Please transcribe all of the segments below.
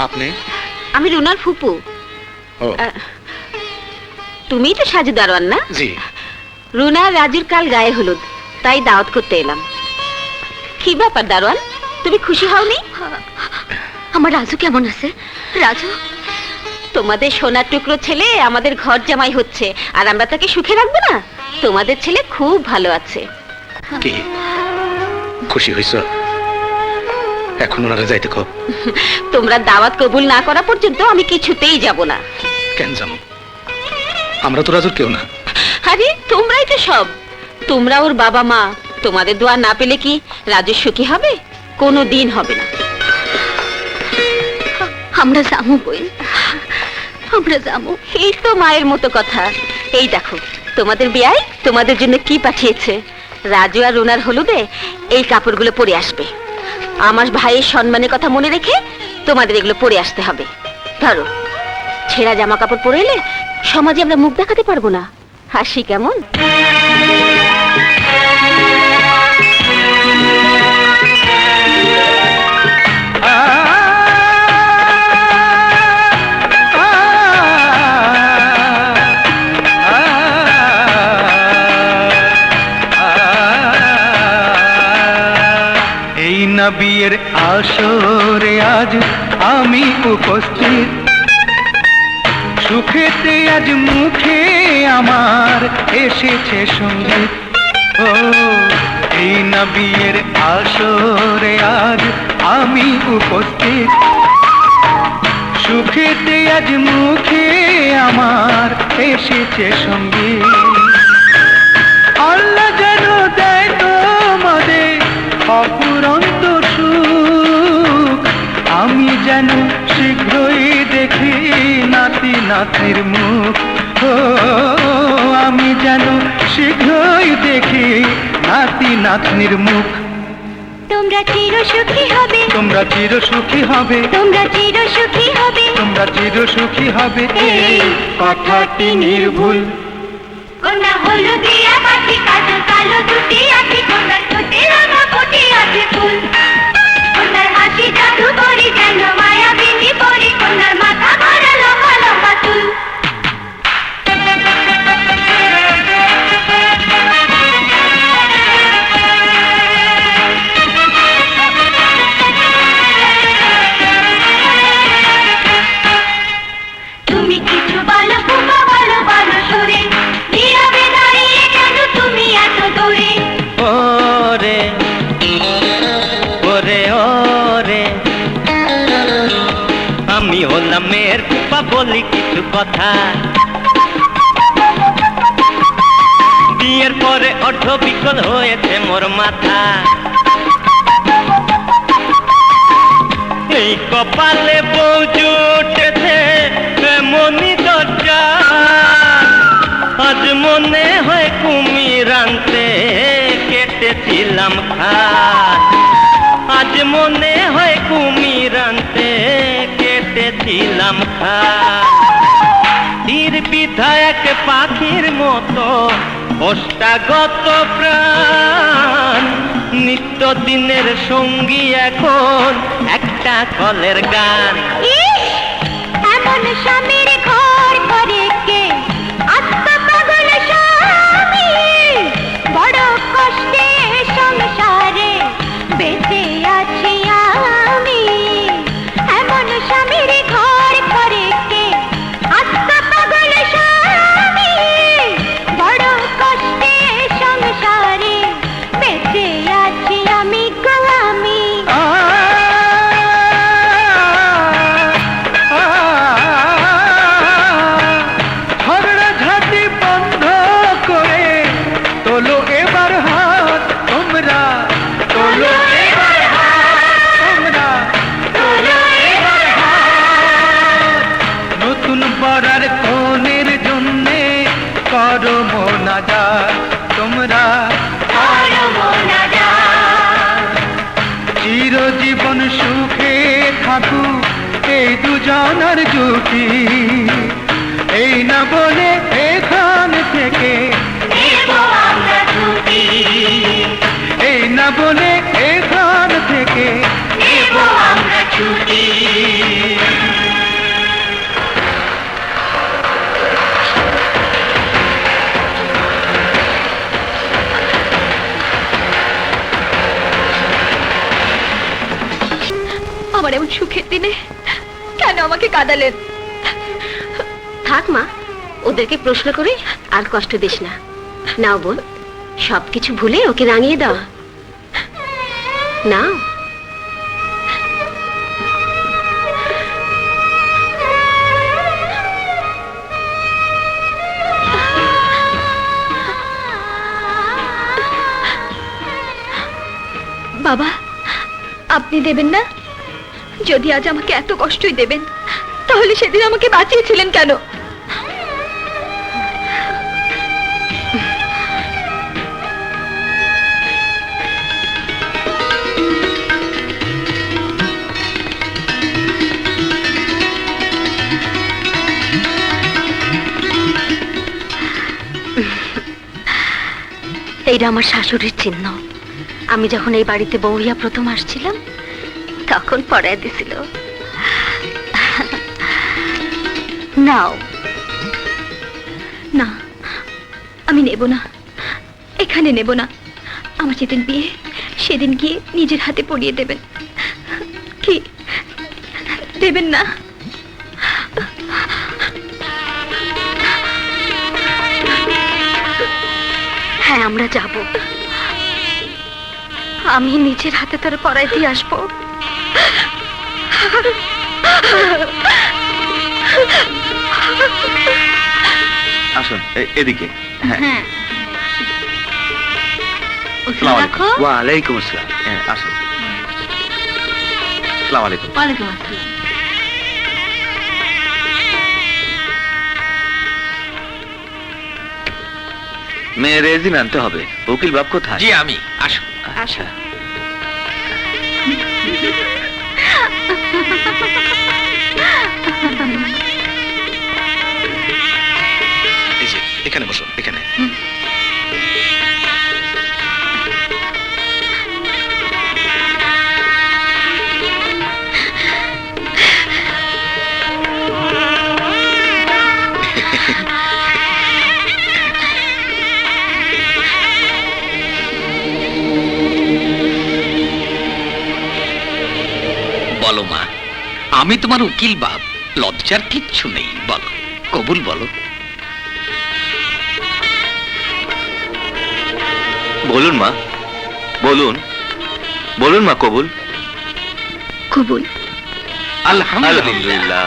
আপনি? আমি রুনার ফুপু। তুমি তো সাজু দারোয়ান না? জি। রুনা রাজুর কাল গায়ে হলুদ, তাই দাওয়াত করতে এলাম। কি ব্যাপার দারোয়ান, তুমি খুশি হওনি? আমার রাজু কেমন আছে? রাজু, তোমাদের সোনার টুকরো ছেলে আমাদের ঘর জামাই হচ্ছে, আর আমরা তাকে সুখে রাখবো না? তোমাদের ছেলে খুব ভালো আছে। কি খুশি হইছ? এখন ওনারা যাইতে কও। তোমরা দাওয়াত কবুল না করা পর্যন্ত আমি কিছুতেই যাব না। কেন যাবো? আমরা তো রাজুর কেউ না। আরে তোমরাই তো সব। তোমরা ওর বাবা মা। তোমাদের দোয়া না পেলে কি রাজু সুখী হবে? কোনো দিন হবে না। আমরা যাবো বইন, আমরা যাবো। এই তো মায়ের মতো কথা। এই দেখো তোমাদের বিয়াই তোমাদের জন্য কি পাঠিয়েছে। রাজু আর রুনার হলুদে এই কাপড়গুলো পরে আসবে। আমার ভাইয়ের সম্মানের কথা মনে রেখে তোমাদের এগুলো পরে আসতে হবে। ধরো, ছেঁড়া জামা কাপড় পরে এলে সমাজে আমরা মুখ দেখাতে পারবো না। হাসি কেমন? এই নবীর আসরে আজ আমি উপস্থিত, সুখেতে আজ মুখে আমার এসেছে সঙ্গীত। ও এই নবীর আসরে আজ আমি উপস্থিত, সুখেতে আজ মুখে আমার এসেছে সঙ্গীত। আল্লাহ যেন দেয় তোমাদের অপুরন্ত সুখ, আমি যেন শীঘ্রই দেখি নাতি নাতির মুখ। ও আমি যেন শীঘ্রই দেখি নাতি নাতনির মুখ। তোমরা চির সুখী হবে, তোমরা চির সুখী হবে, তোমরা চির সুখী হবে, তোমরা চির সুখী হবে, এই কথাটি নির্ভুল। কন্যা হলুদিয়া পাখি, কাজল কালো দুটি আখি, কন্যার ঠোঁটে রাঙা ফুটি আছে ফুল। কন্যার হাসি জাদু করি যেন মায়াবিনী পরি, কন্যার মাথা ভরা লম্বা লম্বা চুল। তুমি কিছু বলো ফুপা, বলো বলো সুরে, নীরবে দাঁড়িয়ে কেন তুমি এত দূরে? ওরে ওরে ওরে, আমি হলাম মেয়ের ফুপা, বলি কিছু কথা। বিয়ের পরে অর্ধ বিকল হয়েছে মোর মাথা। এই কপালে বউ জুটেছে এমনই দরজা, আজ মনে হয় কুমির আনতে কেটেছিলাম খাট। আজ মনে হয় কুমির আনতে কেটেছিলাম খাট। তীর বিধায়ক পাখির মতো অষ্টাগত প্রাণ, নিত্য দিনের সঙ্গী এখন একটা কলের গান। এমন স্বামীর ঘর করে কে, আত্মা পাগল স্বামী, বড় কষ্টে সংসারে বেঁচে আছি আমি। এমন স্বামীর ঘর করে কে, আত্মা পাগল স্বামী, বড় কষ্টে সংসারে বেঁচে আছি আমি গো আমি। ঝগড়াঝাটি বন্ধ করে তোলো এবার হাত তোমরা, তোলো এবার হাত তোমরা, তোলো এবার হাত। নতুন বরার কনের জন্যে করো মোনাজাত তোমরা, করো মোনাজাত। চিরজীবন সুখে থাকুক এই দুজনার জুটি, এই না বলে এখান থেকে দেব আমরা ছুটি, এই না বলে কাঁদালেন। থাক মা, ওদেরকে প্রশ্ন করে আর কষ্ট দিস না। নাও বোন, সবকিছু ভুলে ওকে রাঙিয়ে দাও। নাও। বাবা, আপনি দেবেন না? যদি আজ আমাকে এত কষ্টই দেবেন, তাহলে সেদিন আমাকে বাঁচিয়েছিলেন কেন? এইটা আমার শাশুড়ির চিহ্ন। আমি যখন এই বাড়িতে বউ হইয়া প্রথম আসছিলাম, তখন পড়ায় দিছিল। নাও। না, আমি নেব না, এখানে নেব না। আমার যেদিন বিয়ে, সেদিন গিয়ে নিজের হাতে পরিয়ে দেবেন। কি দেবেন না? হ্যাঁ, আমরা যাব। আমি নিজের হাতে তোর পড়ায় দিয়ে আসবো। আসুন এদিকে। হ্যাঁ, আসসালামু আলাইকুম। রাখো। ওয়ালাইকুম আসসালাম। আসুন। আসসালামু আলাইকুম। ওয়ালাইকুম আসসালাম। মেয়ের রেজিন আনতে হবে। উকিল বাপ কোথায়? জি আমি। আসুন। আচ্ছা। এই যে এখানে বসুন, এখানে। বলো মা, আমি তোমার উকিল বাপ, লজ্জার কিচ্ছু নেই। বলো, কবুল বলো। বলুন মা, বলুন, বলুন মা, কবুল। কবুল। আলহামদুলিল্লাহ।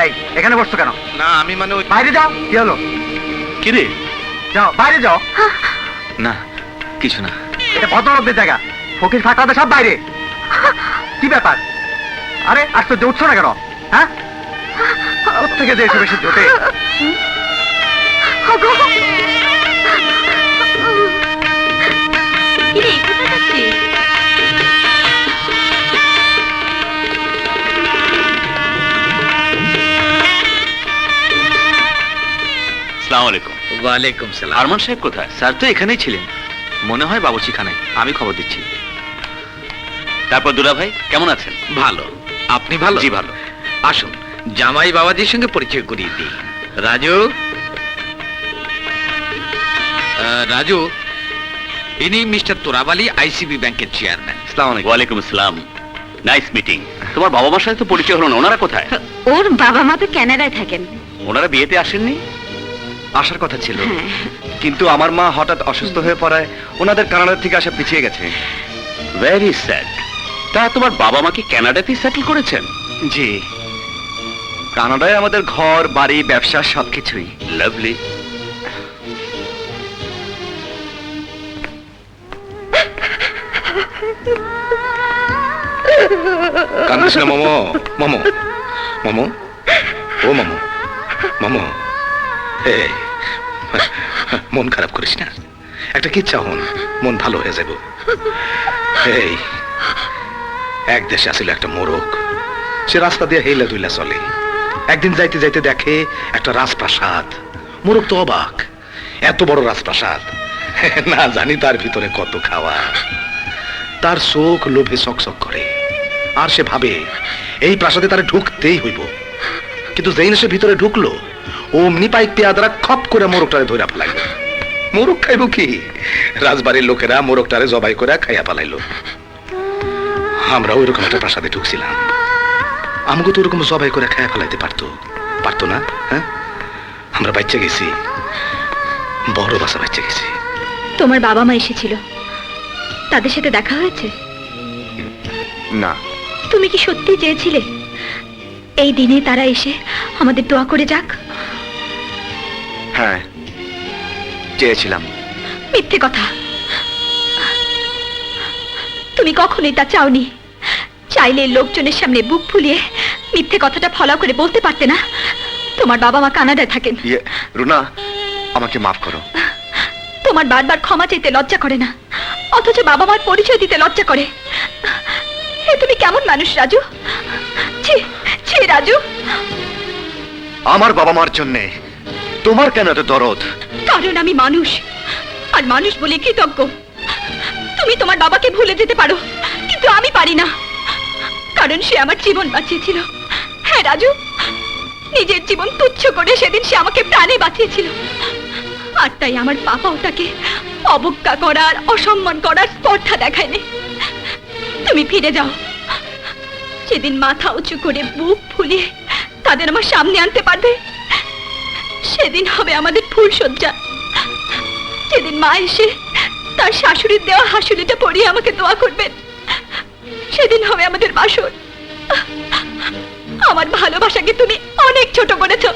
এই এখানে বসছো কেন? না, আমি মানে ওই বাইরে যাও। কি হলো? কি রে? যাও বাইরে যাও। না, কিছু না। এটা ভদ্রলোকদের জায়গা। ফকির ফাঁকাতে সব বাইরে। কি ব্যাপার? আরে আশ্চর্য, উঠছো না কেন? হ্যাঁ, কোথেকে যে এসে বেশি জোটে? কি রে, কোথায় যাচ্ছিস? আসসালামু আলাইকুম। ওয়ালাইকুম সালাম। আরমান সাহেব কোথায়? স্যার তো এখানেই ছিলেন, মনে হয় বাবুর্চিখানায়। আমি খবর দিচ্ছি। তারপর দুলা ভাই কেমন আছেন? ভালো। আপনি ভালো? জি ভালো। আসুন, জামাই বাবাজির সঙ্গে পরিচয় করিয়ে দিই। রাজু, রাজু, ইনি মিস্টার তোরাবালি, আইসিবি ব্যাংকের চেয়ারম্যান। আসসালামু আলাইকুম। ওয়ালাইকুম আসসালাম। Nice meeting. তোমার বাবা মার সাথে তো পরিচয় হলো না, ওনারা কোথায়? ওর বাবা মা তো কানাডায় থাকেন। ওনারা বিয়েতে আসেননি? আসার কথা ছিল, হ্যাঁ। কিন্তু আমার মা হঠাৎ অসুস্থ হয়ে পড়ায় ওনাদের কানাডা থেকে আসা পিছিয়ে গেছে। Very sad. তা তোমার বাবা মা কি কানাডাতেই সেটেল করেছেন? জি, কানাডায় আমাদের ঘর বাড়ি ব্যবসা সবকিছুই। লাভলি। কান্দিস না মামো। মামো, মামো, ও মামো, মামো, এই, মন খারাপ করিস না। একটা কিচ্ছা হন, মন ভালো হয়ে যাব। এই, এক দেশে আসিল একটা মোরগ। সে রাস্তা দিয়ে হেইলা দুইলা চলে। একদিন যাইতে যাইতে দেখে একটা রাজপ্রাসাদ। মোরগ তো অবাক, এত বড় রাজপ্রাসাদ, না জানি তার ভিতরে কত খাওয়া। তার চোখ লোভে চকচক করে, আর সে ভাবে এই প্রাসাদে তারে ঢুকতেই হইব। কিন্তু যেই না সে ভিতরে ঢুকলো অমনি পাইক পেয়াদারা খপ করে মোরগটারে ধরে ফেলাইলো। মোরগ খাইব কি? রাজবাড়ির লোকেরা মোরগটারে জবাই করে খাইয়া ফেলাইলো। আমরা ওইরকম একটা প্রাসাদে ঢুকছিলাম, আমাকে তো ওরকম জবাই করে খাইয়া ফেলাইতে পারতো না? হ্যাঁ, আমরা বাচ্চা গেছি, বড় বাসা বাচ্চা গেছি। তোমার বাবা মা এসেছিল, তাদের সাথে দেখা হয়েছে? না। তুমি কি সত্যি চেয়েছিলে এই দিনে তারা এসে আমাদের দোয়া করে যাক? হ্যাঁ, চেয়েছিলাম। মিথ্যে কথা, তুমি কখনোই তা চাওনি। চাইলে লোকজনের সামনে বুক ফুলিয়ে মিথ্যে কথাটা ফলাও করে বলতে পারতে না তোমার বাবা মা কানাডায় থাকেন। রুনা, আমাকে মাফ করো। তোমার বারবার ক্ষমা চাইতে লজ্জা করে না, অথচ বাবা মার পরিচয় দিতে লজ্জা করে। এ তুমি কেমন মানুষ রাজু? ছি ছি রাজু। আমার বাবা মার জন্যে তোমার কেন এত দরদ? কারণ আমি মানুষ, আর মানুষ বলে কৃতজ্ঞ। তুমি তোমার বাবাকে ভুলে যেতে পারো, কিন্তু আমি পারি না, কারণ সে আমার জীবন বাঁচিয়েছিল। হ্যাঁ রাজু, নিজের জীবন তুচ্ছ করে সেদিন সে আমাকে প্রাণে বাঁচিয়েছিল। আর তাই আমার বাবাও তাকে অবজ্ঞা করার, অসম্মান করার স্পর্ধা দেখায়নি। তুমি ফিরে যাও, সেদিন মাথা উঁচু করে বুক ফুলিয়ে তাদের আমার সামনে আনতে পারবে, সেদিন হবে আমাদের ফুলসজ্জা। যেদিন মা এসে তার শাশুড়ির দেওয়া হাসুলিটা পরিয়ে আমাকে দোয়া করবেন, সেদিন হবে আমাদের বাসর। আমার ভালোবাসাকে তুমি অনেক ছোট করেছো।